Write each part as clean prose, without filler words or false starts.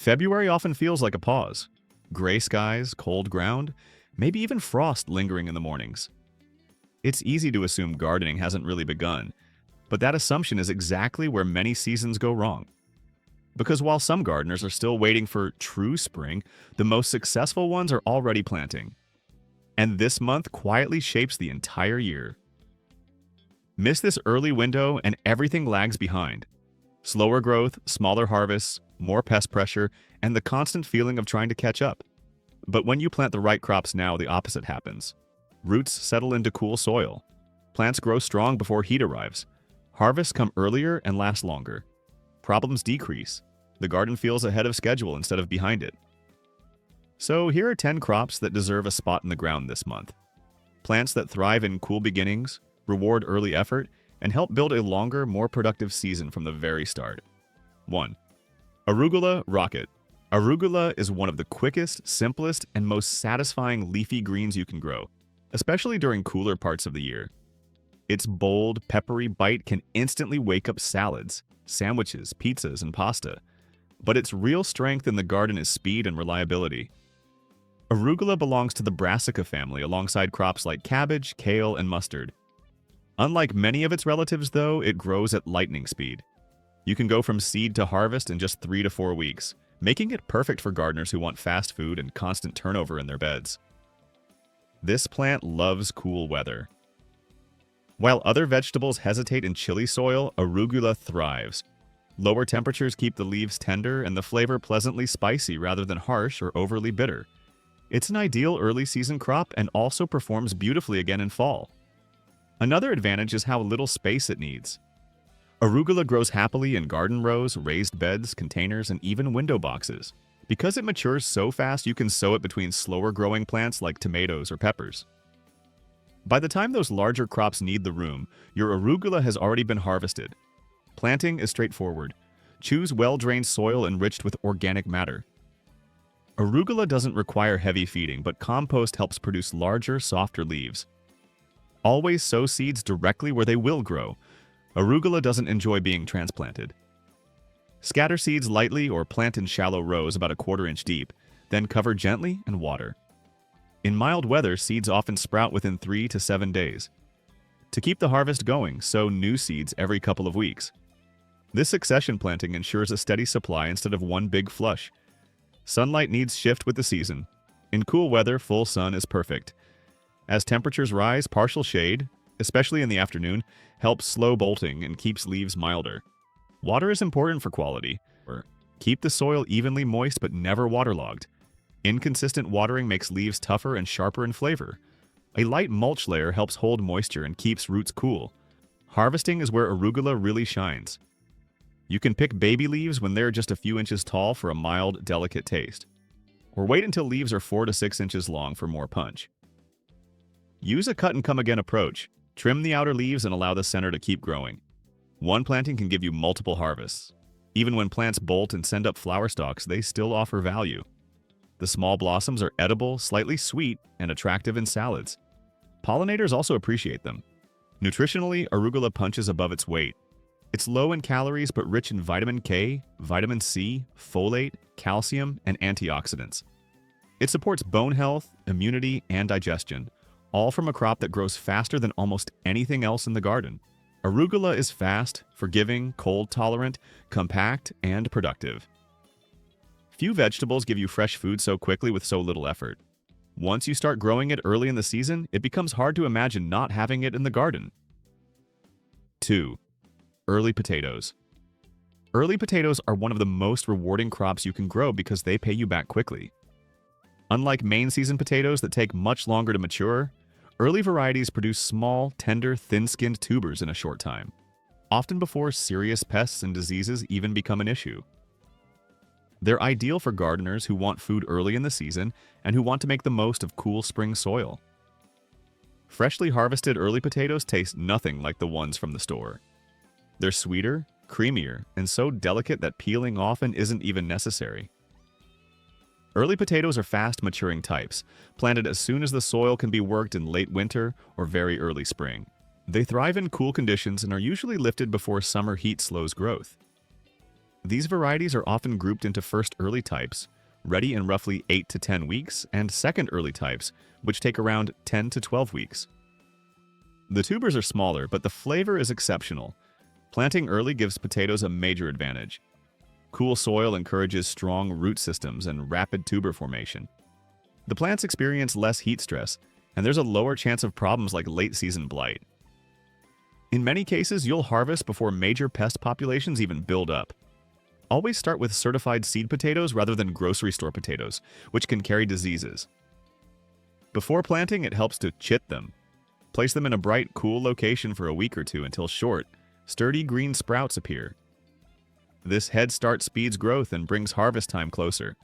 February often feels like a pause. Gray skies, cold ground, maybe even frost lingering in the mornings. It's easy to assume gardening hasn't really begun, but that assumption is exactly where many seasons go wrong. Because while some gardeners are still waiting for true spring, the most successful ones are already planting. And this month quietly shapes the entire year. Miss this early window and everything lags behind. Slower growth, smaller harvests, more pest pressure, and the constant feeling of trying to catch up. But when you plant the right crops now, the opposite happens. Roots settle into cool soil. Plants grow strong before heat arrives. Harvests come earlier and last longer. Problems decrease. The garden feels ahead of schedule instead of behind it. So here are 10 crops that deserve a spot in the ground this month. Plants that thrive in cool beginnings, reward early effort, and help build a longer, more productive season from the very start. 1. Arugula rocket. Arugula is one of the quickest, simplest, and most satisfying leafy greens you can grow, especially during cooler parts of the year. Its bold, peppery bite can instantly wake up salads, sandwiches, pizzas, and pasta. But its real strength in the garden is speed and reliability. Arugula belongs to the brassica family alongside crops like cabbage, kale, and mustard. Unlike many of its relatives, though, it grows at lightning speed. You can go from seed to harvest in just 3 to 4 weeks, making it perfect for gardeners who want fast food and constant turnover in their beds. This plant loves cool weather. While other vegetables hesitate in chilly soil, arugula thrives. Lower temperatures keep the leaves tender and the flavor pleasantly spicy rather than harsh or overly bitter. It's an ideal early season crop and also performs beautifully again in fall. Another advantage is how little space it needs. Arugula grows happily in garden rows, raised beds, containers, and even window boxes. Because it matures so fast, you can sow it between slower growing plants like tomatoes or peppers. By the time those larger crops need the room, your arugula has already been harvested. Planting is straightforward. Choose well-drained soil enriched with organic matter. Arugula doesn't require heavy feeding, but compost helps produce larger, softer leaves. Always sow seeds directly where they will grow. Arugula doesn't enjoy being transplanted. Scatter seeds lightly or plant in shallow rows about 1/4 inch deep, then cover gently and water. In mild weather, seeds often sprout within 3 to 7 days. To keep the harvest going, sow new seeds every couple of weeks. This succession planting ensures a steady supply instead of one big flush. Sunlight needs shift with the season. In cool weather, full sun is perfect. As temperatures rise, partial shade, especially in the afternoon, helps slow bolting and keeps leaves milder. Water is important for quality. Keep the soil evenly moist but never waterlogged. Inconsistent watering makes leaves tougher and sharper in flavor. A light mulch layer helps hold moisture and keeps roots cool. Harvesting is where arugula really shines. You can pick baby leaves when they're just a few inches tall for a mild, delicate taste. Or wait until leaves are 4 to 6 inches long for more punch. Use a cut-and-come-again approach. Trim the outer leaves and allow the center to keep growing. One planting can give you multiple harvests. Even when plants bolt and send up flower stalks, they still offer value. The small blossoms are edible, slightly sweet, and attractive in salads. Pollinators also appreciate them. Nutritionally, arugula punches above its weight. It's low in calories but rich in vitamin K, vitamin C, folate, calcium, and antioxidants. It supports bone health, immunity, and digestion, all from a crop that grows faster than almost anything else in the garden. Arugula is fast, forgiving, cold-tolerant, compact, and productive. Few vegetables give you fresh food so quickly with so little effort. Once you start growing it early in the season, it becomes hard to imagine not having it in the garden. 2. Early potatoes. Early potatoes are one of the most rewarding crops you can grow because they pay you back quickly. Unlike main season potatoes that take much longer to mature, early varieties produce small, tender, thin-skinned tubers in a short time, often before serious pests and diseases even become an issue. They're ideal for gardeners who want food early in the season and who want to make the most of cool spring soil. Freshly harvested early potatoes taste nothing like the ones from the store. They're sweeter, creamier, and so delicate that peeling often isn't even necessary. Early potatoes are fast-maturing types, planted as soon as the soil can be worked in late winter or very early spring. They thrive in cool conditions and are usually lifted before summer heat slows growth. These varieties are often grouped into first early types, ready in roughly 8 to 10 weeks, and second early types, which take around 10 to 12 weeks. The tubers are smaller, but the flavor is exceptional. Planting early gives potatoes a major advantage. Cool soil encourages strong root systems and rapid tuber formation. The plants experience less heat stress, and there's a lower chance of problems like late-season blight. In many cases, you'll harvest before major pest populations even build up. Always start with certified seed potatoes rather than grocery store potatoes, which can carry diseases. Before planting, it helps to chit them. Place them in a bright, cool location for a week or two until short, sturdy green sprouts appear. This head start speeds growth and brings harvest time closer.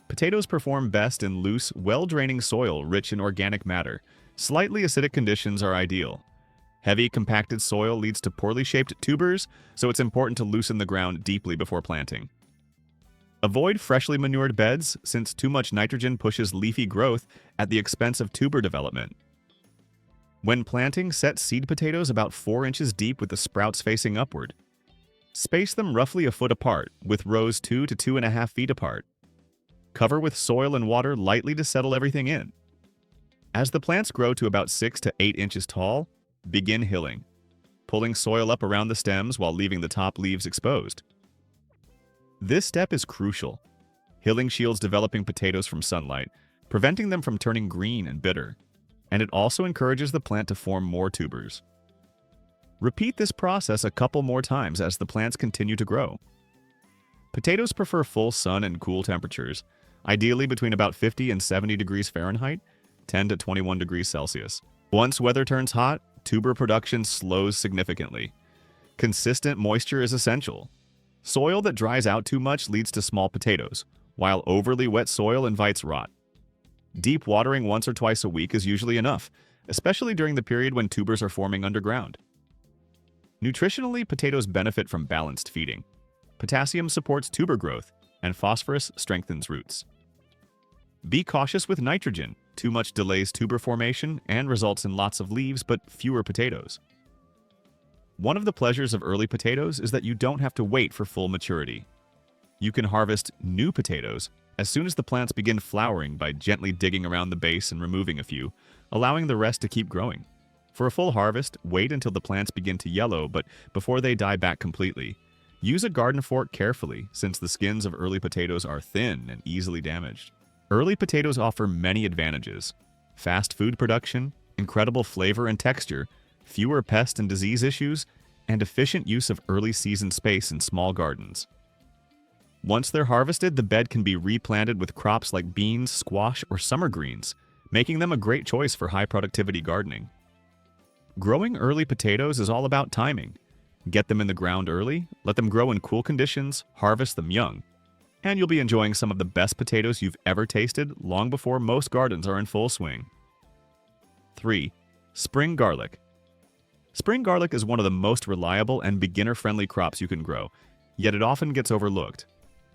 Potatoes perform best in loose, well-draining soil rich in organic matter. Slightly acidic conditions are ideal. Heavy, compacted soil leads to poorly shaped tubers, so it's important to loosen the ground deeply before planting. Avoid freshly manured beds, since too much nitrogen pushes leafy growth at the expense of tuber development. When planting, set seed potatoes about 4 inches deep with the sprouts facing upward. Space them roughly a foot apart, with rows 2 to 2.5 feet apart. Cover with soil and water lightly to settle everything in. As the plants grow to about 6 to 8 inches tall, begin hilling, pulling soil up around the stems while leaving the top leaves exposed. This step is crucial. Hilling shields developing potatoes from sunlight, preventing them from turning green and bitter, and it also encourages the plant to form more tubers. Repeat this process a couple more times as the plants continue to grow. Potatoes prefer full sun and cool temperatures, ideally between about 50 and 70 degrees Fahrenheit, 10 to 21 degrees Celsius. Once weather turns hot, tuber production slows significantly. Consistent moisture is essential. Soil that dries out too much leads to small potatoes, while overly wet soil invites rot. Deep watering once or twice a week is usually enough, especially during the period when tubers are forming underground. Nutritionally, potatoes benefit from balanced feeding. Potassium supports tuber growth, and phosphorus strengthens roots. Be cautious with nitrogen. Too much delays tuber formation and results in lots of leaves but fewer potatoes. One of the pleasures of early potatoes is that you don't have to wait for full maturity. You can harvest new potatoes as soon as the plants begin flowering by gently digging around the base and removing a few, allowing the rest to keep growing. For a full harvest, wait until the plants begin to yellow, but before they die back completely. Use a garden fork carefully, since the skins of early potatoes are thin and easily damaged. Early potatoes offer many advantages: fast food production, incredible flavor and texture, fewer pest and disease issues, and efficient use of early season space in small gardens. Once they're harvested, the bed can be replanted with crops like beans, squash, or summer greens, making them a great choice for high productivity gardening. Growing early potatoes is all about timing. Get them in the ground early, let them grow in cool conditions, harvest them young, and you'll be enjoying some of the best potatoes you've ever tasted long before most gardens are in full swing. 3. Spring garlic. Spring garlic is one of the most reliable and beginner-friendly crops you can grow, yet it often gets overlooked.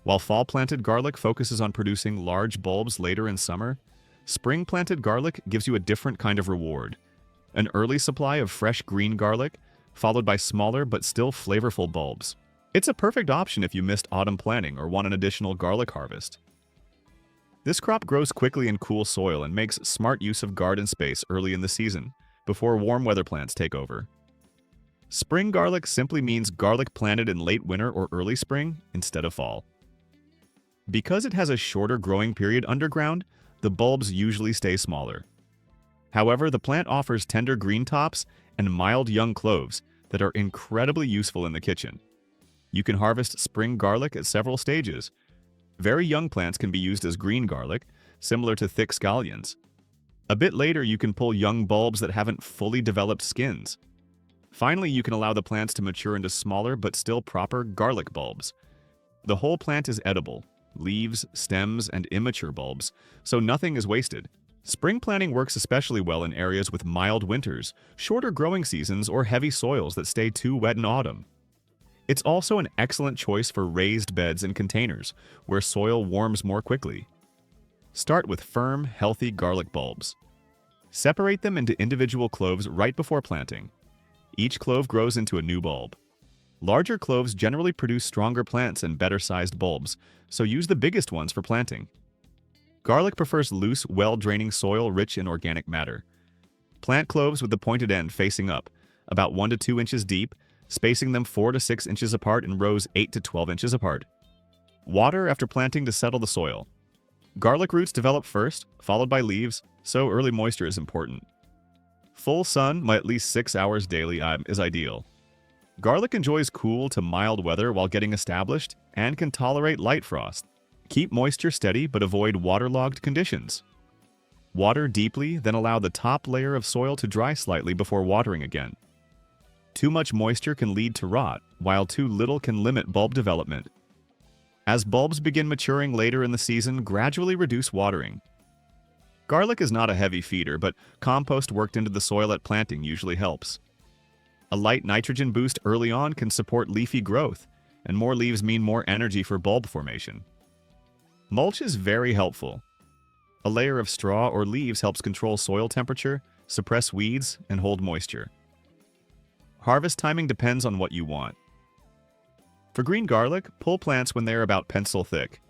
While fall-planted garlic focuses on producing large bulbs later in summer, spring-planted garlic gives you a different kind of reward. An early supply of fresh green garlic, followed by smaller but still flavorful bulbs. It's a perfect option if you missed autumn planting or want an additional garlic harvest. This crop grows quickly in cool soil and makes smart use of garden space early in the season, before warm weather plants take over. Spring garlic simply means garlic planted in late winter or early spring instead of fall. Because it has a shorter growing period underground, the bulbs usually stay smaller. However, the plant offers tender green tops and mild young cloves that are incredibly useful in the kitchen. You can harvest spring garlic at several stages. Very young plants can be used as green garlic, similar to thick scallions. A bit later, you can pull young bulbs that haven't fully developed skins. Finally, you can allow the plants to mature into smaller but still proper garlic bulbs. The whole plant is edible, leaves, stems, and immature bulbs, so nothing is wasted. Spring planting works especially well in areas with mild winters, shorter growing seasons, or heavy soils that stay too wet in autumn. It's also an excellent choice for raised beds and containers, where soil warms more quickly. Start with firm, healthy garlic bulbs. Separate them into individual cloves right before planting. Each clove grows into a new bulb. Larger cloves generally produce stronger plants and better-sized bulbs, so use the biggest ones for planting. Garlic prefers loose, well-draining soil rich in organic matter. Plant cloves with the pointed end facing up, about 1 to 2 inches deep, spacing them 4 to 6 inches apart in rows 8 to 12 inches apart. Water after planting to settle the soil. Garlic roots develop first, followed by leaves, so early moisture is important. Full sun by at least 6 hours daily is ideal. Garlic enjoys cool to mild weather while getting established and can tolerate light frost. Keep moisture steady but avoid waterlogged conditions. Water deeply, then allow the top layer of soil to dry slightly before watering again. Too much moisture can lead to rot, while too little can limit bulb development. As bulbs begin maturing later in the season, gradually reduce watering. Garlic is not a heavy feeder, but compost worked into the soil at planting usually helps. A light nitrogen boost early on can support leafy growth, and more leaves mean more energy for bulb formation. Mulch is very helpful. A layer of straw or leaves helps control soil temperature, suppress weeds, and hold moisture. Harvest timing depends on what you want. For green garlic, pull plants when they are about pencil thick.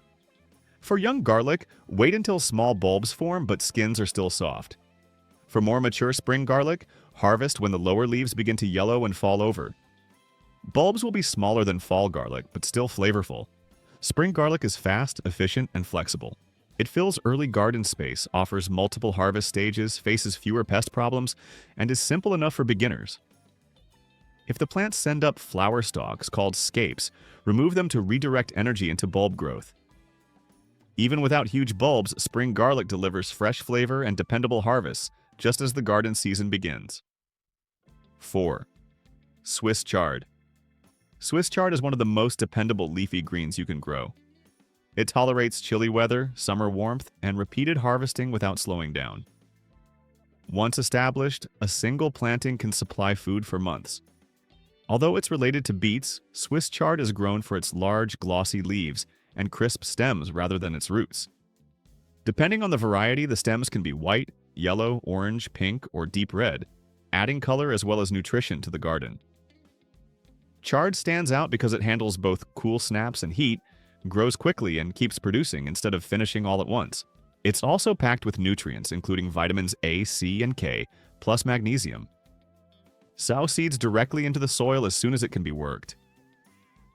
For young garlic, wait until small bulbs form but skins are still soft. For more mature spring garlic, harvest when the lower leaves begin to yellow and fall over. Bulbs will be smaller than fall garlic, but still flavorful. Spring garlic is fast, efficient, and flexible. It fills early garden space, offers multiple harvest stages, faces fewer pest problems, and is simple enough for beginners. If the plants send up flower stalks called scapes, remove them to redirect energy into bulb growth. Even without huge bulbs, spring garlic delivers fresh flavor and dependable harvests, just as the garden season begins. 4. Swiss chard. Swiss chard is one of the most dependable leafy greens you can grow. It tolerates chilly weather, summer warmth, and repeated harvesting without slowing down. Once established, a single planting can supply food for months. Although it's related to beets, Swiss chard is grown for its large, glossy leaves and crisp stems rather than its roots. Depending on the variety, the stems can be white, yellow, orange, pink, or deep red, adding color as well as nutrition to the garden. Chard stands out because it handles both cool snaps and heat, grows quickly, and keeps producing instead of finishing all at once. It's also packed with nutrients, including vitamins A, C, and K, plus magnesium. Sow seeds directly into the soil as soon as it can be worked.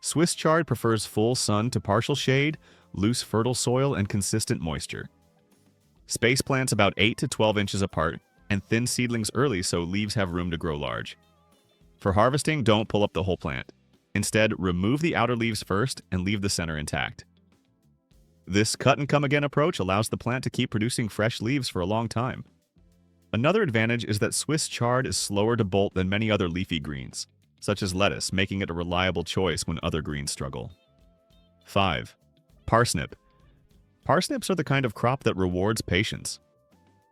Swiss chard prefers full sun to partial shade, loose fertile soil, and consistent moisture. Space plants about 8 to 12 inches apart, and thin seedlings early so leaves have room to grow large. For harvesting, don't pull up the whole plant. Instead, remove the outer leaves first and leave the center intact. This cut-and-come-again approach allows the plant to keep producing fresh leaves for a long time. Another advantage is that Swiss chard is slower to bolt than many other leafy greens, such as lettuce, making it a reliable choice when other greens struggle. 5. Parsnip. Parsnips are the kind of crop that rewards patience.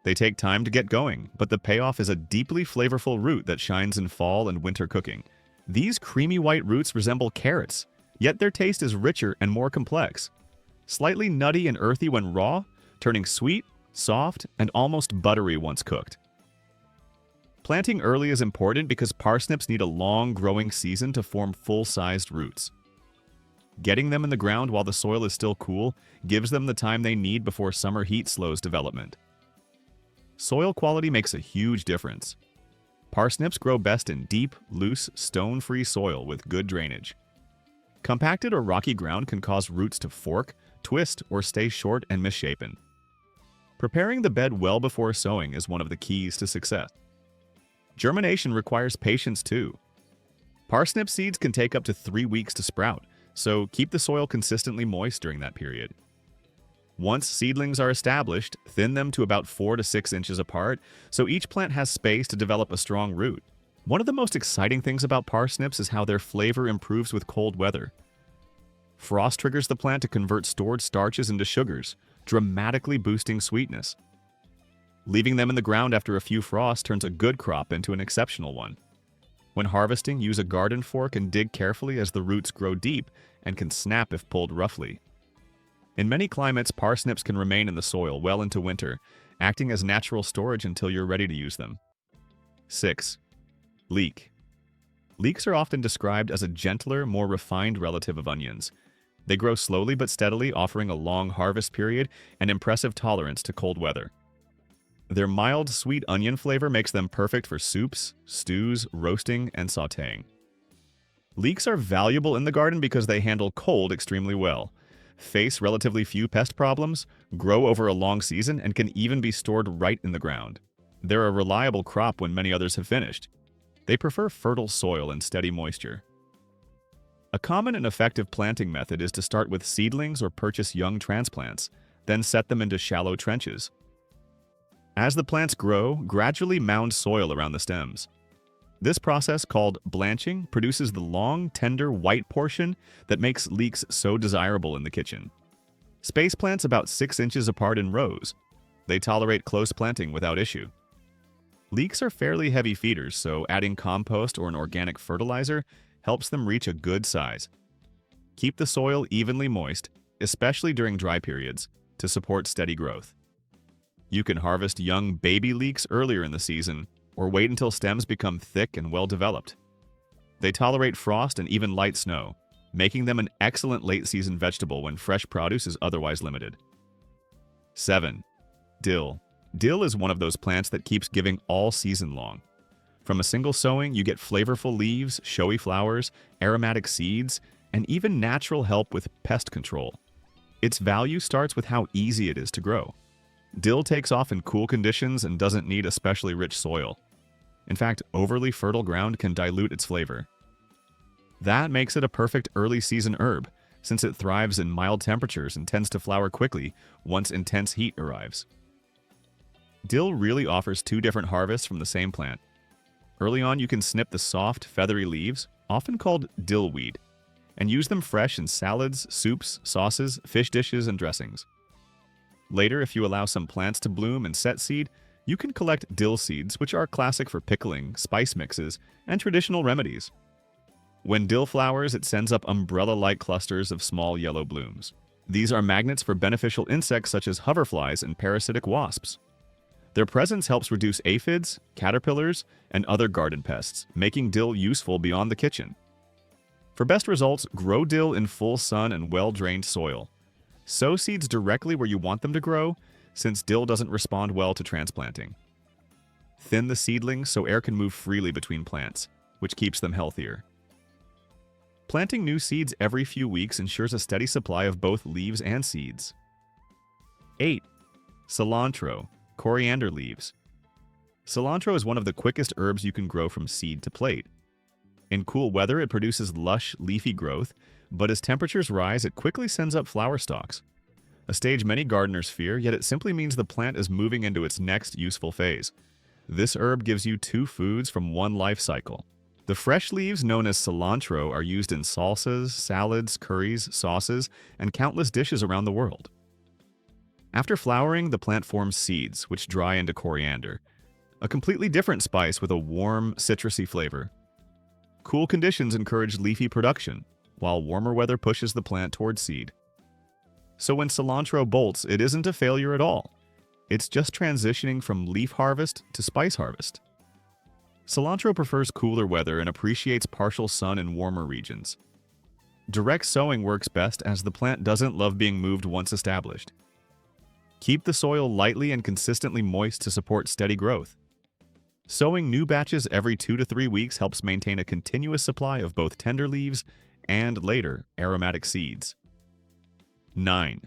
They take time to get going, but the payoff is a deeply flavorful root that shines in fall and winter cooking. These creamy white roots resemble carrots, yet their taste is richer and more complex. Slightly nutty and earthy when raw, turning sweet, soft, and almost buttery once cooked. Planting early is important because parsnips need a long growing season to form full-sized roots. Getting them in the ground while the soil is still cool gives them the time they need before summer heat slows development. Soil quality makes a huge difference. Parsnips grow best in deep, loose, stone-free soil with good drainage. Compacted or rocky ground can cause roots to fork, twist, or stay short and misshapen. Preparing the bed well before sowing is one of the keys to success. Germination requires patience too. Parsnip seeds can take up to 3 weeks to sprout, so keep the soil consistently moist during that period. Once seedlings are established, thin them to about 4 to 6 inches apart, so each plant has space to develop a strong root. One of the most exciting things about parsnips is how their flavor improves with cold weather. Frost triggers the plant to convert stored starches into sugars, dramatically boosting sweetness. Leaving them in the ground after a few frosts turns a good crop into an exceptional one. When harvesting, use a garden fork and dig carefully as the roots grow deep and can snap if pulled roughly. In many climates, parsnips can remain in the soil well into winter, acting as natural storage until you're ready to use them. 6. Leek. Leeks are often described as a gentler, more refined relative of onions. They grow slowly but steadily, offering a long harvest period and impressive tolerance to cold weather. Their mild, sweet onion flavor makes them perfect for soups, stews, roasting, and sautéing. Leeks are valuable in the garden because they handle cold extremely well, face relatively few pest problems, grow over a long season, and can even be stored right in the ground. They're a reliable crop when many others have finished. They prefer fertile soil and steady moisture. A common and effective planting method is to start with seedlings or purchase young transplants, then set them into shallow trenches. As the plants grow, gradually mound soil around the stems. This process, called blanching, produces the long, tender, white portion that makes leeks so desirable in the kitchen. Space plants about 6 inches apart in rows. They tolerate close planting without issue. Leeks are fairly heavy feeders, so adding compost or an organic fertilizer helps them reach a good size. Keep the soil evenly moist, especially during dry periods, to support steady growth. You can harvest young baby leeks earlier in the season, or wait until stems become thick and well-developed. They tolerate frost and even light snow, making them an excellent late-season vegetable when fresh produce is otherwise limited. 7. Dill. Dill is one of those plants that keeps giving all season long. From a single sowing, you get flavorful leaves, showy flowers, aromatic seeds, and even natural help with pest control. Its value starts with how easy it is to grow. Dill takes off in cool conditions and doesn't need especially rich soil. In fact, overly fertile ground can dilute its flavor. That makes it a perfect early season herb, since it thrives in mild temperatures and tends to flower quickly once intense heat arrives. Dill really offers 2 different harvests from the same plant. Early on, you can snip the soft, feathery leaves, often called dill weed, and use them fresh in salads, soups, sauces, fish dishes, and dressings. Later, if you allow some plants to bloom and set seed, you can collect dill seeds, which are classic for pickling, spice mixes, and traditional remedies. When dill flowers, it sends up umbrella-like clusters of small yellow blooms. These are magnets for beneficial insects such as hoverflies and parasitic wasps. Their presence helps reduce aphids, caterpillars, and other garden pests, making dill useful beyond the kitchen. For best results, grow dill in full sun and well-drained soil. Sow seeds directly where you want them to grow, since dill doesn't respond well to transplanting. Thin the seedlings so air can move freely between plants, which keeps them healthier. Planting new seeds every few weeks ensures a steady supply of both leaves and seeds. 8. Cilantro. Coriander leaves. Cilantro is one of the quickest herbs you can grow from seed to plate. In cool weather, it produces lush, leafy growth, but as temperatures rise, it quickly sends up flower stalks. A stage many gardeners fear, yet it simply means the plant is moving into its next useful phase. This herb gives you 2 foods from one life cycle. The fresh leaves, known as cilantro, are used in salsas, salads, curries, sauces, and countless dishes around the world. After flowering, the plant forms seeds, which dry into coriander, a completely different spice with a warm, citrusy flavor. Cool conditions encourage leafy production, while warmer weather pushes the plant towards seed. So when cilantro bolts, it isn't a failure at all. It's just transitioning from leaf harvest to spice harvest. Cilantro prefers cooler weather and appreciates partial sun in warmer regions. Direct sowing works best as the plant doesn't love being moved once established. Keep the soil lightly and consistently moist to support steady growth. Sowing new batches every 2 to 3 weeks helps maintain a continuous supply of both tender leaves and, later, aromatic seeds. 9.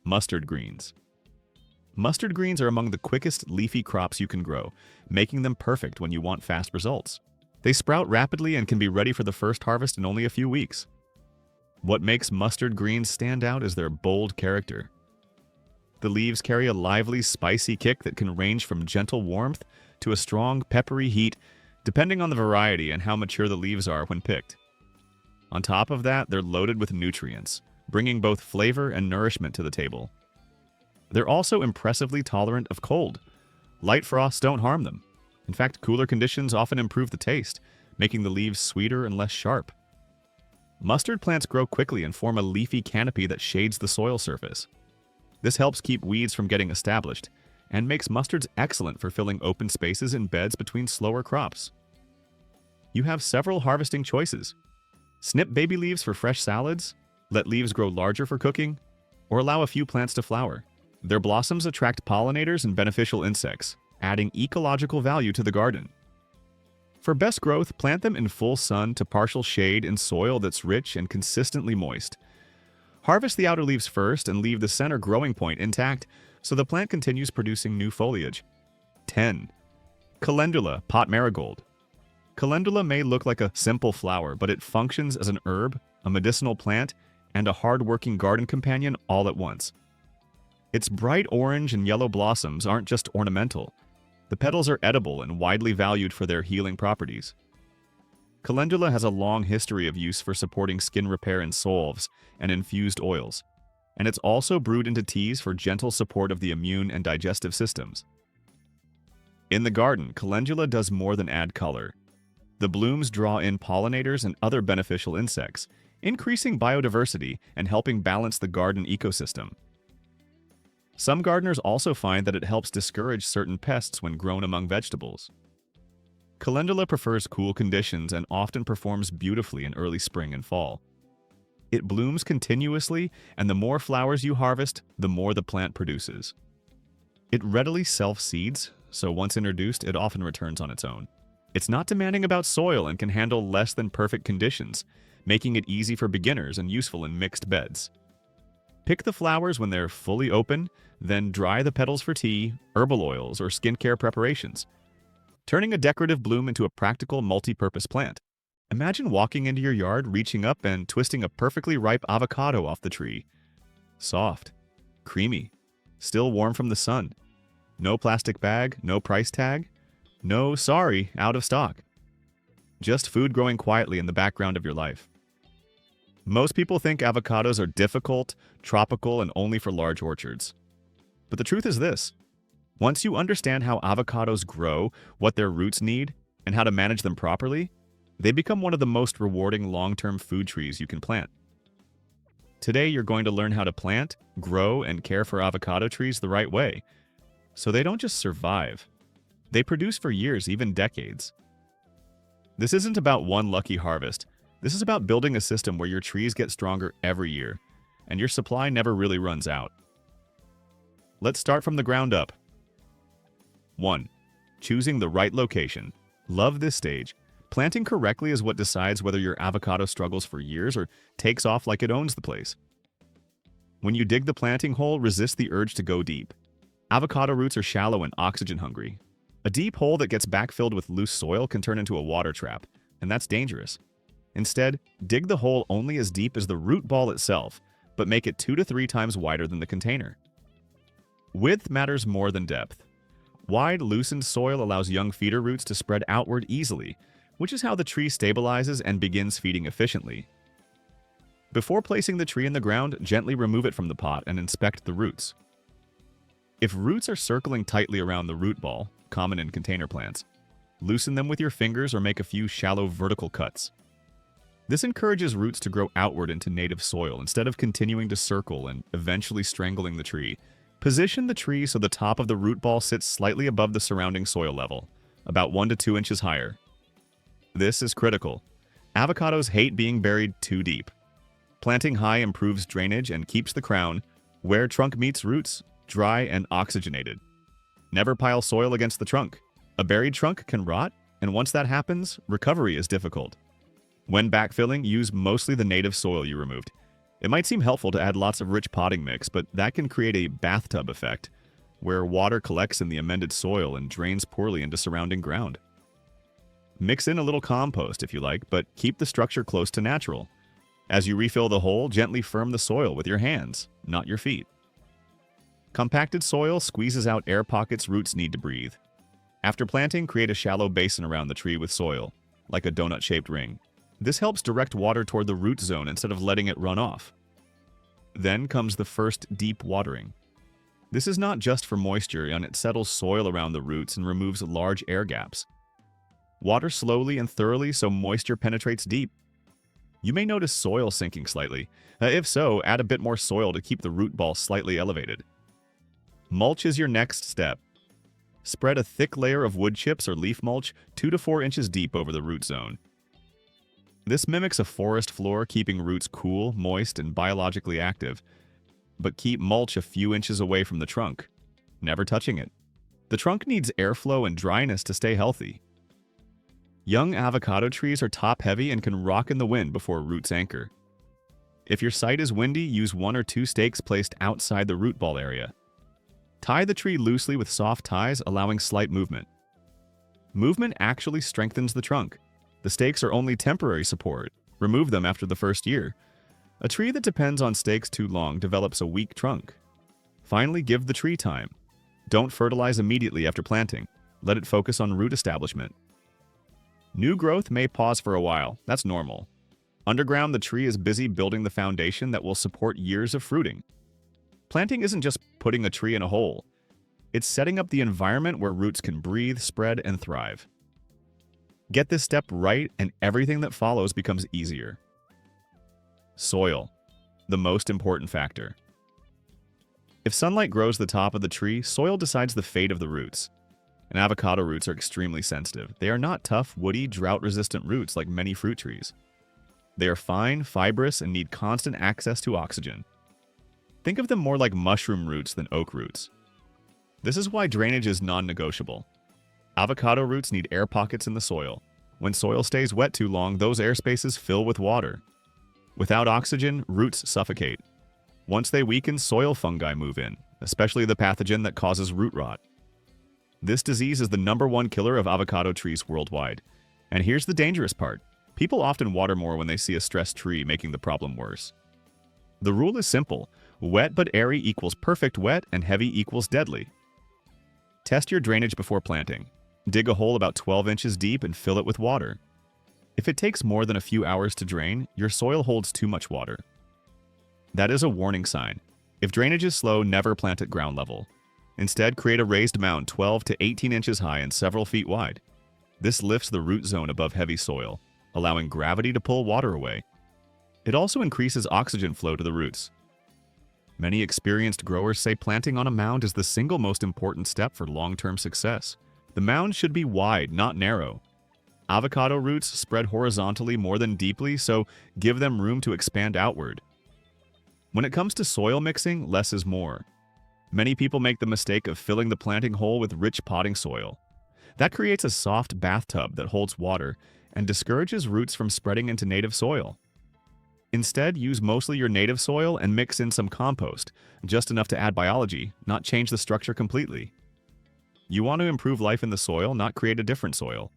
Mustard greens. Mustard greens are among the quickest leafy crops you can grow, making them perfect when you want fast results. They sprout rapidly and can be ready for the first harvest in only a few weeks. What makes mustard greens stand out is their bold character. The leaves carry a lively, spicy kick that can range from gentle warmth to a strong, peppery heat, depending on the variety and how mature the leaves are when picked. On top of that, they're loaded with nutrients, bringing both flavor and nourishment to the table. They're also impressively tolerant of cold. Light frosts don't harm them. In fact, cooler conditions often improve the taste, making the leaves sweeter and less sharp. Mustard plants grow quickly and form a leafy canopy that shades the soil surface. This helps keep weeds from getting established, and makes mustards excellent for filling open spaces in beds between slower crops. you have several harvesting choices. Snip baby leaves for fresh salads, let leaves grow larger for cooking, or allow a few plants to flower. Their blossoms attract pollinators and beneficial insects, adding ecological value to the garden. For best growth, plant them in full sun to partial shade in soil that's rich and consistently moist. Harvest the outer leaves first and leave the center growing point intact so the plant continues producing new foliage. 10. Calendula, pot marigold. Calendula may look like a simple flower, but it functions as an herb, a medicinal plant, and a hard-working garden companion all at once. Its bright orange and yellow blossoms aren't just ornamental. The petals are edible and widely valued for their healing properties. Calendula has a long history of use for supporting skin repair in salves and infused oils, and it's also brewed into teas for gentle support of the immune and digestive systems. In the garden, calendula does more than add color. The blooms draw in pollinators and other beneficial insects, increasing biodiversity and helping balance the garden ecosystem. Some gardeners also find that it helps discourage certain pests when grown among vegetables. Calendula prefers cool conditions and often performs beautifully in early spring and fall. It blooms continuously, and the more flowers you harvest, the more the plant produces. It readily self-seeds, so once introduced, it often returns on its own. It's not demanding about soil and can handle less than perfect conditions, making it easy for beginners and useful in mixed beds. Pick the flowers when they're fully open, then dry the petals for tea, herbal oils, or skincare preparations, turning a decorative bloom into a practical multi-purpose plant. Imagine walking into your yard, reaching up and twisting a perfectly ripe avocado off the tree. Soft, creamy, still warm from the sun. No plastic bag, no price tag, no sorry, out of stock. Just food growing quietly in the background of your life. Most people think avocados are difficult, tropical, and only for large orchards. But the truth is this: once you understand how avocados grow, what their roots need, and how to manage them properly, they become one of the most rewarding long-term food trees you can plant. Today, you're going to learn how to plant, grow, and care for avocado trees the right way, so they don't just survive. They produce for years, even decades. This isn't about one lucky harvest. This is about building a system where your trees get stronger every year, and your supply never really runs out. Let's start from the ground up. 1. Choosing the right location. Love this stage. Planting correctly is what decides whether your avocado struggles for years or takes off like it owns the place. When you dig the planting hole, resist the urge to go deep. Avocado roots are shallow and oxygen-hungry. A deep hole that gets backfilled with loose soil can turn into a water trap, and that's dangerous. Instead, dig the hole only as deep as the root ball itself, but make it 2 to 3 times wider than the container. Width matters more than depth. Wide, loosened soil allows young feeder roots to spread outward easily, which is how the tree stabilizes and begins feeding efficiently. Before placing the tree in the ground, gently remove it from the pot and inspect the roots. If roots are circling tightly around the root ball, common in container plants, loosen them with your fingers or make a few shallow vertical cuts. This encourages roots to grow outward into native soil instead of continuing to circle and eventually strangling the tree. Position the tree so the top of the root ball sits slightly above the surrounding soil level, about 1 to 2 inches higher. This is critical. Avocados hate being buried too deep. Planting high improves drainage and keeps the crown, where trunk meets roots, dry and oxygenated. Never pile soil against the trunk. A buried trunk can rot, and once that happens, recovery is difficult. When backfilling, use mostly the native soil you removed. It might seem helpful to add lots of rich potting mix, but that can create a bathtub effect, where water collects in the amended soil and drains poorly into surrounding ground. Mix in a little compost if you like, but keep the structure close to natural. As you refill the hole, gently firm the soil with your hands, not your feet. Compacted soil squeezes out air pockets roots need to breathe. After planting, create a shallow basin around the tree with soil, like a donut-shaped ring. This helps direct water toward the root zone instead of letting it run off. Then comes the first deep watering. This is not just for moisture, and it settles soil around the roots and removes large air gaps. Water slowly and thoroughly so moisture penetrates deep. You may notice soil sinking slightly. If so, add a bit more soil to keep the root ball slightly elevated. Mulch is your next step. Spread a thick layer of wood chips or leaf mulch 2 to 4 inches deep over the root zone. This mimics a forest floor, keeping roots cool, moist, and biologically active. But keep mulch a few inches away from the trunk, never touching it. The trunk needs airflow and dryness to stay healthy. Young avocado trees are top-heavy and can rock in the wind before roots anchor. If your site is windy, use 1 or 2 stakes placed outside the root ball area. Tie the tree loosely with soft ties, allowing slight movement. Movement actually strengthens the trunk. The stakes are only temporary support. Remove them after the first year. A tree that depends on stakes too long develops a weak trunk. Finally, give the tree time. Don't fertilize immediately after planting. Let it focus on root establishment. New growth may pause for a while. That's normal. Underground, the tree is busy building the foundation that will support years of fruiting. Planting isn't just putting a tree in a hole. It's setting up the environment where roots can breathe, spread, and thrive. Get this step right, and everything that follows becomes easier. Soil, the most important factor. If sunlight grows the top of the tree, soil decides the fate of the roots. And avocado roots are extremely sensitive. They are not tough, woody, drought-resistant roots like many fruit trees. They are fine, fibrous, and need constant access to oxygen. Think of them more like mushroom roots than oak roots. This is why drainage is non-negotiable. Avocado roots need air pockets in the soil. When soil stays wet too long, those air spaces fill with water. Without oxygen, roots suffocate. Once they weaken, soil fungi move in, especially the pathogen that causes root rot. This disease is the #1 killer of avocado trees worldwide. And here's the dangerous part. People often water more when they see a stressed tree, making the problem worse. The rule is simple. Wet but airy equals perfect wet, and heavy equals deadly. Test your drainage before planting. Dig a hole about 12 inches deep and fill it with water. If it takes more than a few hours to drain, your soil holds too much water. That is a warning sign. If drainage is slow, never plant at ground level. Instead, create a raised mound 12 to 18 inches high and several feet wide. This lifts the root zone above heavy soil, allowing gravity to pull water away. It also increases oxygen flow to the roots. Many experienced growers say planting on a mound is the single most important step for long-term success. The mound should be wide, not narrow. Avocado roots spread horizontally more than deeply, so give them room to expand outward. When it comes to soil mixing, less is more. Many people make the mistake of filling the planting hole with rich potting soil. That creates a soft bathtub that holds water and discourages roots from spreading into native soil. Instead, use mostly your native soil and mix in some compost, just enough to add biology, not change the structure completely. You want to improve life in the soil, not create a different soil.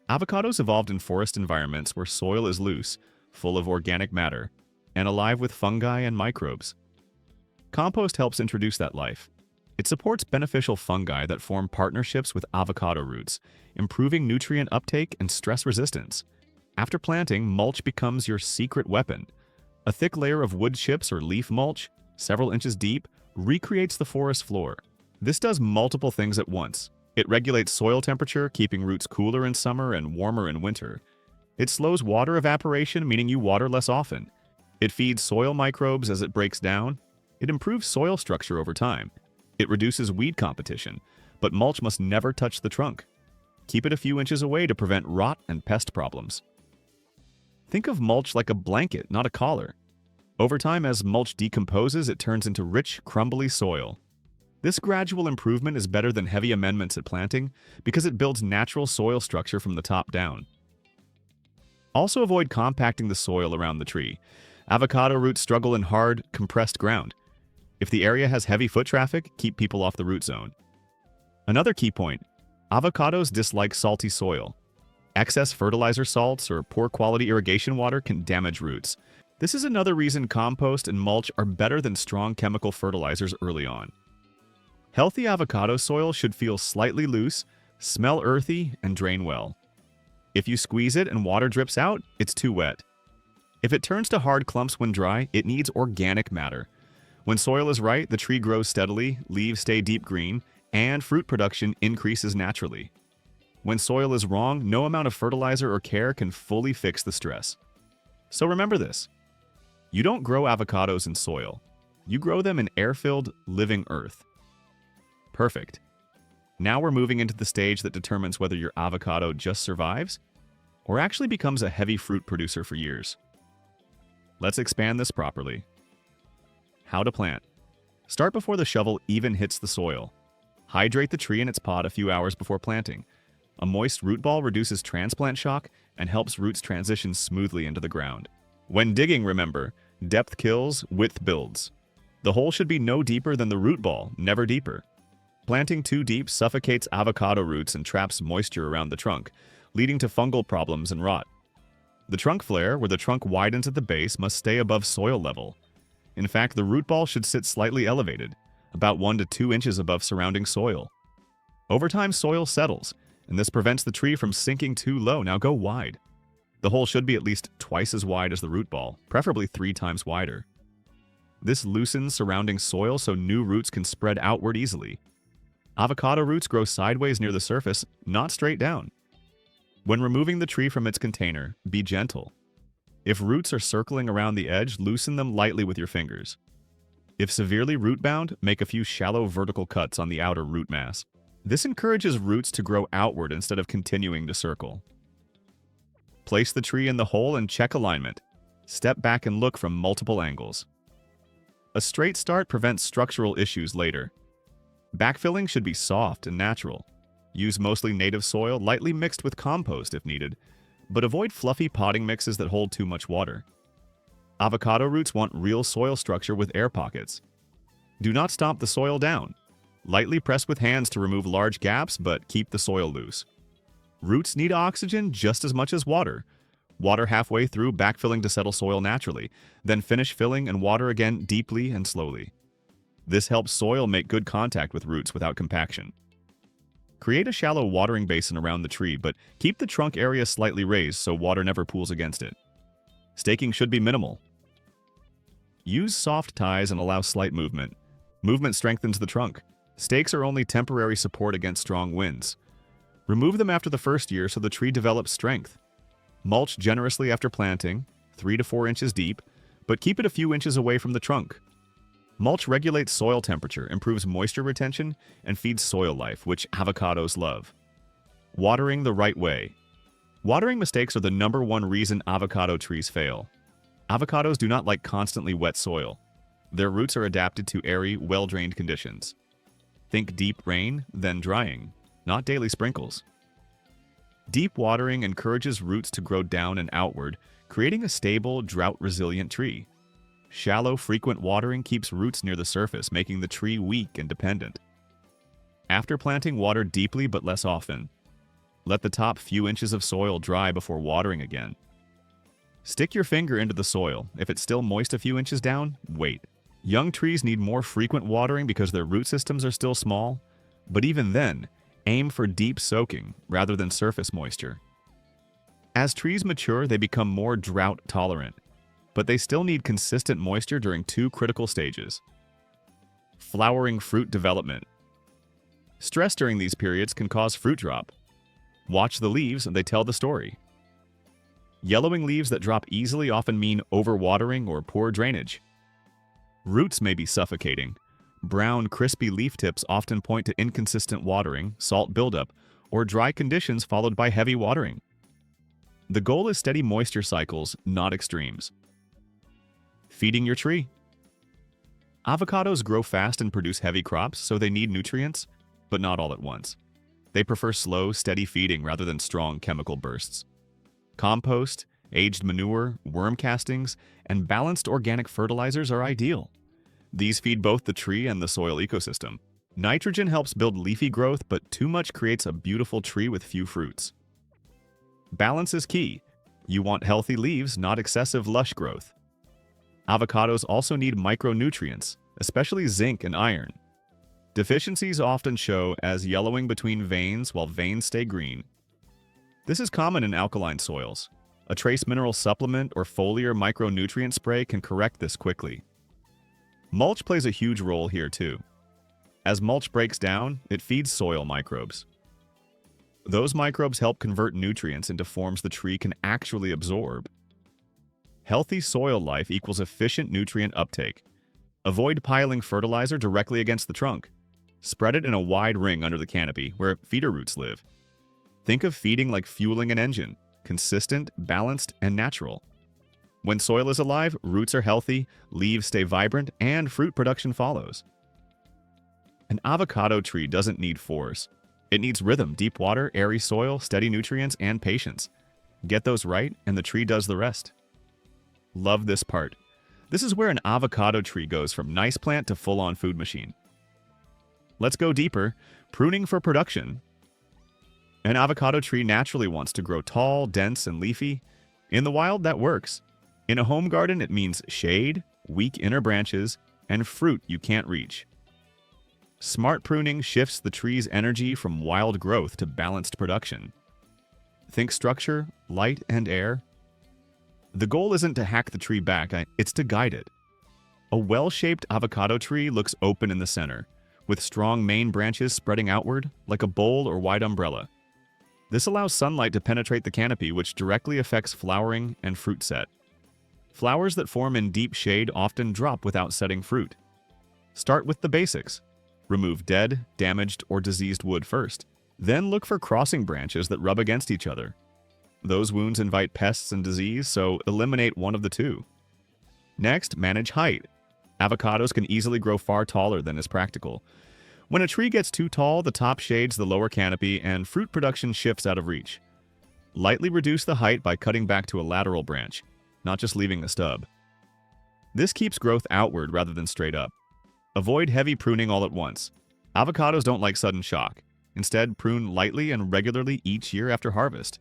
Avocados evolved in forest environments where soil is loose, full of organic matter, and alive with fungi and microbes. Compost helps introduce that life. It supports beneficial fungi that form partnerships with avocado roots, improving nutrient uptake and stress resistance. After planting, mulch becomes your secret weapon. A thick layer of wood chips or leaf mulch, several inches deep, recreates the forest floor. This does multiple things at once. It regulates soil temperature, keeping roots cooler in summer and warmer in winter. It slows water evaporation, meaning you water less often. It feeds soil microbes as it breaks down. It improves soil structure over time. It reduces weed competition, but mulch must never touch the trunk. Keep it a few inches away to prevent rot and pest problems. Think of mulch like a blanket, not a collar. Over time, as mulch decomposes, it turns into rich, crumbly soil. This gradual improvement is better than heavy amendments at planting because it builds natural soil structure from the top down. Also avoid compacting the soil around the tree. Avocado roots struggle in hard, compressed ground. If the area has heavy foot traffic, keep people off the root zone. Another key point, avocados dislike salty soil. Excess fertilizer salts or poor quality irrigation water can damage roots. This is another reason compost and mulch are better than strong chemical fertilizers early on. Healthy avocado soil should feel slightly loose, smell earthy, and drain well. If you squeeze it and water drips out, it's too wet. If it turns to hard clumps when dry, it needs organic matter. When soil is right, the tree grows steadily, leaves stay deep green, and fruit production increases naturally. When soil is wrong, no amount of fertilizer or care can fully fix the stress. So remember this. You don't grow avocados in soil. You grow them in air-filled, living earth. Perfect. Now we're moving into the stage that determines whether your avocado just survives or actually becomes a heavy fruit producer for years. Let's expand this properly. How to plant. Start before the shovel even hits the soil. Hydrate the tree in its pot a few hours before planting. A moist root ball reduces transplant shock and helps roots transition smoothly into the ground. When digging, remember, depth kills, width builds. The hole should be no deeper than the root ball, never deeper. Planting too deep suffocates avocado roots and traps moisture around the trunk, leading to fungal problems and rot. The trunk flare, where the trunk widens at the base, must stay above soil level. In fact, the root ball should sit slightly elevated, about 1 to 2 inches above surrounding soil. Over time, soil settles, and this prevents the tree from sinking too low. Now go wide. The hole should be at least twice as wide as the root ball, preferably 3 times wider. This loosens surrounding soil so new roots can spread outward easily. Avocado roots grow sideways near the surface, not straight down. When removing the tree from its container, be gentle. If roots are circling around the edge, loosen them lightly with your fingers. If severely root-bound, make a few shallow vertical cuts on the outer root mass. This encourages roots to grow outward instead of continuing to circle. Place the tree in the hole and check alignment. Step back and look from multiple angles. A straight start prevents structural issues later. Backfilling should be soft and natural. Use mostly native soil, lightly mixed with compost if needed, but avoid fluffy potting mixes that hold too much water. Avocado roots want real soil structure with air pockets. Do not stomp the soil down. Lightly press with hands to remove large gaps, but keep the soil loose. Roots need oxygen just as much as water. Water halfway through, backfilling to settle soil naturally, then finish filling and water again deeply and slowly. This helps soil make good contact with roots without compaction. Create a shallow watering basin around the tree, but keep the trunk area slightly raised so water never pools against it. Staking should be minimal. Use soft ties and allow slight movement. Movement strengthens the trunk. Stakes are only temporary support against strong winds. Remove them after the first year so the tree develops strength. Mulch generously after planting, 3 to 4 inches deep, but keep it a few inches away from the trunk. Mulch regulates soil temperature, improves moisture retention, and feeds soil life, which avocados love. Watering the right way. Watering mistakes are the #1 reason avocado trees fail. Avocados do not like constantly wet soil. Their roots are adapted to airy, well-drained conditions. Think deep rain, then drying, not daily sprinkles. Deep watering encourages roots to grow down and outward, creating a stable, drought-resilient tree. Shallow, frequent watering keeps roots near the surface, making the tree weak and dependent. After planting, water deeply but less often. Let the top few inches of soil dry before watering again. Stick your finger into the soil. If it's still moist a few inches down, wait. Young trees need more frequent watering because their root systems are still small, but even then, aim for deep soaking rather than surface moisture. As trees mature, they become more drought tolerant, but they still need consistent moisture during 2 critical stages. Flowering fruit development. Stress during these periods can cause fruit drop. Watch the leaves and they tell the story. Yellowing leaves that drop easily often mean overwatering or poor drainage. Roots may be suffocating. Brown, crispy leaf tips often point to inconsistent watering, salt buildup, or dry conditions followed by heavy watering. The goal is steady moisture cycles, not extremes. Feeding your tree. Avocados grow fast and produce heavy crops, so they need nutrients, but not all at once. They prefer slow, steady feeding rather than strong chemical bursts. Compost, aged manure, worm castings, and balanced organic fertilizers are ideal. These feed both the tree and the soil ecosystem. Nitrogen helps build leafy growth, but too much creates a beautiful tree with few fruits. Balance is key. You want healthy leaves, not excessive lush growth. Avocados also need micronutrients, especially zinc and iron. Deficiencies often show as yellowing between veins while veins stay green. This is common in alkaline soils. A trace mineral supplement or foliar micronutrient spray can correct this quickly. Mulch plays a huge role here too. As mulch breaks down, it feeds soil microbes. Those microbes help convert nutrients into forms the tree can actually absorb. Healthy soil life equals efficient nutrient uptake. Avoid piling fertilizer directly against the trunk. Spread it in a wide ring under the canopy where feeder roots live. Think of feeding like fueling an engine, consistent, balanced, and natural. When soil is alive, roots are healthy, leaves stay vibrant, and fruit production follows. An avocado tree doesn't need force. It needs rhythm, deep water, airy soil, steady nutrients, and patience. Get those right, and the tree does the rest. Love this part. This is where an avocado tree goes from nice plant to full-on food machine. Let's go deeper. Pruning for production. An avocado tree naturally wants to grow tall, dense, and leafy. In the wild, that works. In a home garden, it means shade, weak inner branches, and fruit you can't reach. Smart pruning shifts the tree's energy from wild growth to balanced production. Think structure, light, and air. The goal isn't to hack the tree back, it's to guide it. A well-shaped avocado tree looks open in the center, with strong main branches spreading outward like a bowl or wide umbrella. This allows sunlight to penetrate the canopy, which directly affects flowering and fruit set. Flowers that form in deep shade often drop without setting fruit. Start with the basics. Remove dead, damaged, or diseased wood first. Then look for crossing branches that rub against each other. Those wounds invite pests and disease, so eliminate one of the two. Next, manage height. Avocados can easily grow far taller than is practical. When a tree gets too tall, the top shades the lower canopy and fruit production shifts out of reach. Lightly reduce the height by cutting back to a lateral branch, not just leaving the stub. This keeps growth outward rather than straight up. Avoid heavy pruning all at once. Avocados don't like sudden shock. Instead, prune lightly and regularly each year after harvest.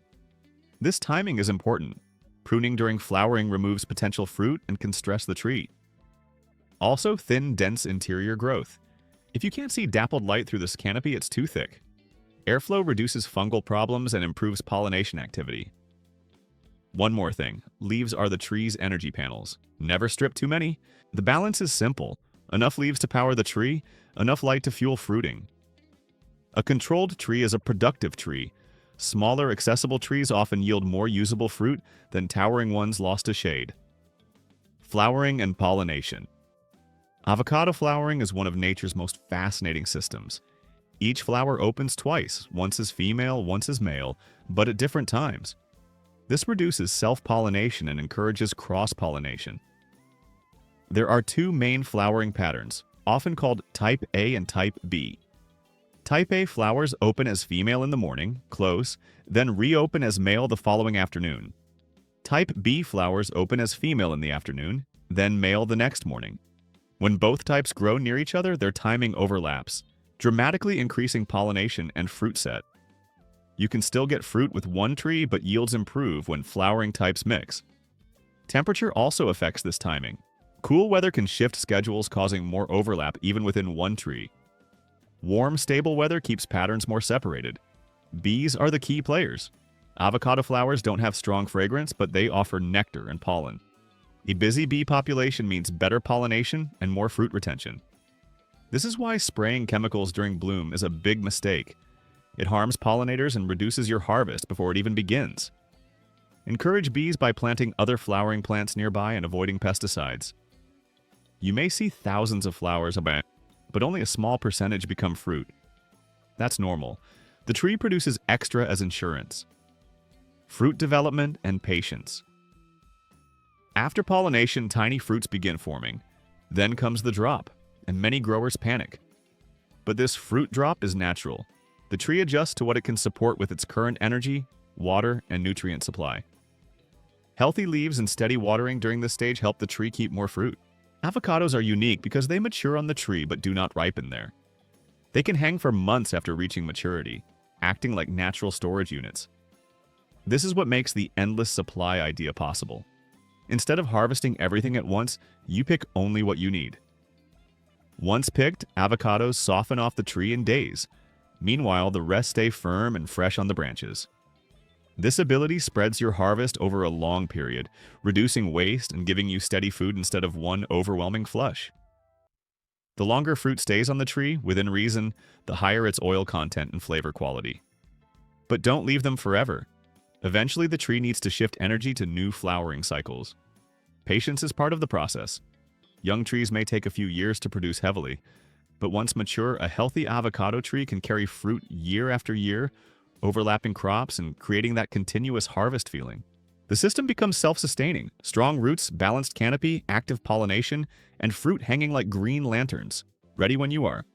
This timing is important. Pruning during flowering removes potential fruit and can stress the tree. Also, thin, dense interior growth. If you can't see dappled light through this canopy, it's too thick. Airflow reduces fungal problems and improves pollination activity. One more thing, leaves are the tree's energy panels. Never strip too many. The balance is simple. Enough leaves to power the tree, enough light to fuel fruiting. A controlled tree is a productive tree. Smaller, accessible trees often yield more usable fruit than towering ones lost to shade. Flowering and pollination. Avocado flowering is one of nature's most fascinating systems. Each flower opens twice, once as female, once as male, but at different times. This reduces self-pollination and encourages cross-pollination. There are two main flowering patterns, often called Type A and Type B. Type A flowers open as female in the morning, close, then reopen as male the following afternoon. Type B flowers open as female in the afternoon, then male the next morning. When both types grow near each other, their timing overlaps, dramatically increasing pollination and fruit set. You can still get fruit with one tree, but yields improve when flowering types mix. Temperature also affects this timing. Cool weather can shift schedules, causing more overlap even within one tree. Warm, stable weather keeps patterns more separated. Bees are the key players. Avocado flowers don't have strong fragrance, but they offer nectar and pollen. A busy bee population means better pollination and more fruit retention. This is why spraying chemicals during bloom is a big mistake. It harms pollinators and reduces your harvest before it even begins. Encourage bees by planting other flowering plants nearby and avoiding pesticides. You may see thousands of flowers, but only a small percentage become fruit. That's normal. The tree produces extra as insurance. Fruit development and patience. After pollination, tiny fruits begin forming. Then comes the drop, and many growers panic. But this fruit drop is natural. The tree adjusts to what it can support with its current energy, water, and nutrient supply. Healthy leaves and steady watering during this stage help the tree keep more fruit. Avocados are unique because they mature on the tree but do not ripen there. They can hang for months after reaching maturity, acting like natural storage units. This is what makes the endless supply idea possible. Instead of harvesting everything at once, you pick only what you need. Once picked, avocados soften off the tree in days. Meanwhile, the rest stay firm and fresh on the branches. This ability spreads your harvest over a long period, reducing waste and giving you steady food instead of one overwhelming flush. The longer fruit stays on the tree, within reason, the higher its oil content and flavor quality. But don't leave them forever. Eventually, the tree needs to shift energy to new flowering cycles. Patience is part of the process. Young trees may take a few years to produce heavily, but once mature, a healthy avocado tree can carry fruit year after year overlapping crops, and creating that continuous harvest feeling. The system becomes self-sustaining: strong roots, balanced canopy, active pollination, and fruit hanging like green lanterns. Ready when you are.